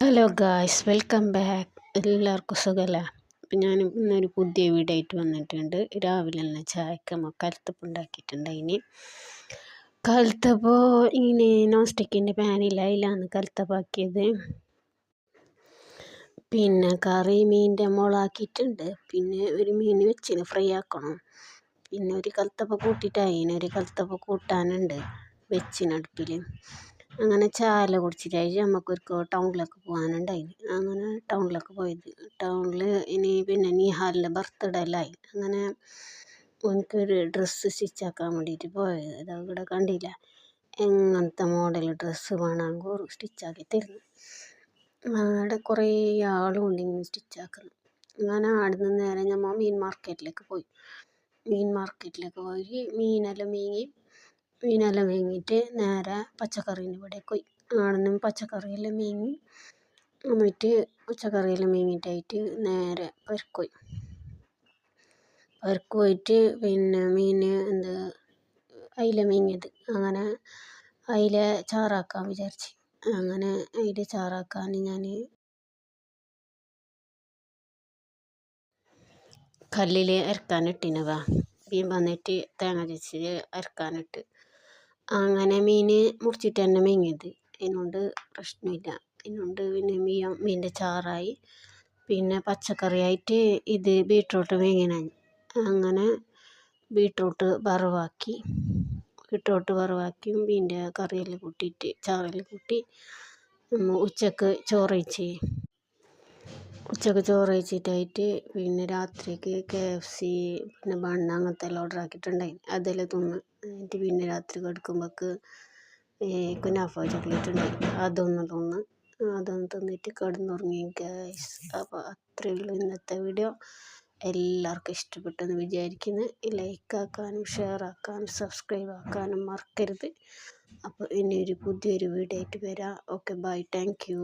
Hello guys, welcome back. എല്ലാവർക്കും സുഖമല്ലേ? അപ്പം ഞാൻ ഇന്നൊരു പുതിയ വീഡിയോ ആയിട്ട് വന്നിട്ടുണ്ട്. രാവിലെ തന്നെ ചായക്കമ്മ കലത്തപ്പം ഉണ്ടാക്കിയിട്ടുണ്ടായിന്. കലത്തപ്പോൾ ഇങ്ങനെ നോൺ സ്റ്റിക്കിൻ്റെ പാനില്ല, അതിലാണ് കലത്തപ്പാക്കിയത്. പിന്നെ കറി മീനിൻ്റെ മുളകാക്കിയിട്ടുണ്ട്. പിന്നെ ഒരു മീൻ വെച്ചിന് ഫ്രൈ ആക്കണം. പിന്നെ ഒരു കലത്തപ്പം കൂട്ടിയിട്ടായി, ഒരു കലത്തപ്പം കൂട്ടാനുണ്ട് വെച്ചിനടുപ്പിൽ. അങ്ങനെ ചായ കുടിച്ചിട്ട് നമുക്കൊരു ടൗണിലൊക്കെ പോകാനുണ്ടായിന്. അങ്ങനെ ടൗണിലൊക്കെ പോയത്. ടൗണിൽ പിന്നെ നിഹാലിൻ്റെ ബർത്ത്ഡേ എല്ലായി. അങ്ങനെ എനിക്കൊരു ഡ്രസ്സ് സ്റ്റിച്ചാക്കാൻ വേണ്ടിയിട്ട് പോയത്. അതവിടെ കണ്ടില്ല, എങ്ങനത്തെ മോഡൽ ഡ്രസ്സ് വേണമെങ്കിൽ സ്റ്റിച്ചാക്കി തരുന്നു. അവിടെ കുറേ ആളും ഉണ്ട് ഇങ്ങനെ സ്റ്റിച്ചാക്കണം. അങ്ങനെ അവിടുന്ന് നേരെ നമ്മൾ മീൻ മാർക്കറ്റിലേക്ക് പോയി മീനെല്ലാം വാങ്ങിയിട്ട് നേരെ പച്ചക്കറീൻ്റെ ഇവിടെ പോയി. ആണെന്നും പച്ചക്കറിയെല്ലാം വാങ്ങി എന്നിട്ട് പച്ചക്കറിയെല്ലാം വാങ്ങിയിട്ടായിട്ട് നേരെ പെരക്ക് പോയിട്ട് പിന്നെ മീൻ അയില വാങ്ങിയത്. അങ്ങനെ അയില ചാറാക്കാൻ വിചാരിച്ച്. അങ്ങനെ അയില ചാറാക്കാൻ ഞാൻ കല്ലിൽ അരക്കാനിട്ടിനവാ. മീൻ വന്നിട്ട് തേങ്ങ ചതച്ച് അരക്കാനിട്ട്. അങ്ങനെ മീൻ മുറിച്ചിട്ട് തന്നെ വാങ്ങിയത്. അതിനോണ്ട് പ്രശ്നമില്ല. അതിനോണ്ട് പിന്നെ മീനിൻ്റെ ചാറായി. പിന്നെ പച്ചക്കറിയായിട്ട് ഇത് ബീട്രൂട്ട് വാങ്ങിനാണ്. അങ്ങനെ ബീട്രൂട്ട് വറവാക്കി മീനിൻ്റെ കറിയെല്ലാം കൂട്ടിയിട്ട് ചാറെല്ലാം കൂട്ടി ഉച്ചക്ക് ചോറ് കഴിച്ചിട്ടായിട്ട് പിന്നെ രാത്രിക്ക് KFC പിന്നെ ബണ്ണ് അങ്ങനത്തെ എല്ലാം ഓർഡർ ആക്കിയിട്ടുണ്ടായി. അതെല്ലാം തിന്ന് എന്നിട്ട് പിന്നെ രാത്രി കിടക്കുമ്പോൾക്ക് കുനാഫ ചോക്ലേറ്റ് ഉണ്ടായി, അതൊന്ന് തിന്നിട്ട് കിടന്നുറങ്ങി ഗൈസ്. അപ്പോൾ അത്രയേ ഉള്ളൂ ഇന്നത്തെ വീഡിയോ. എല്ലാവർക്കും ഇഷ്ടപ്പെട്ടെന്ന് വിചാരിക്കുന്നു. ലൈക്ക് ആക്കാനും ഷെയർ ആക്കാനും സബ്സ്ക്രൈബ് ആക്കാനും മറക്കരുത്. അപ്പോൾ ഇനി പുതിയൊരു വീഡിയോ ആയിട്ട് വരാം. Okay, bye, thank U.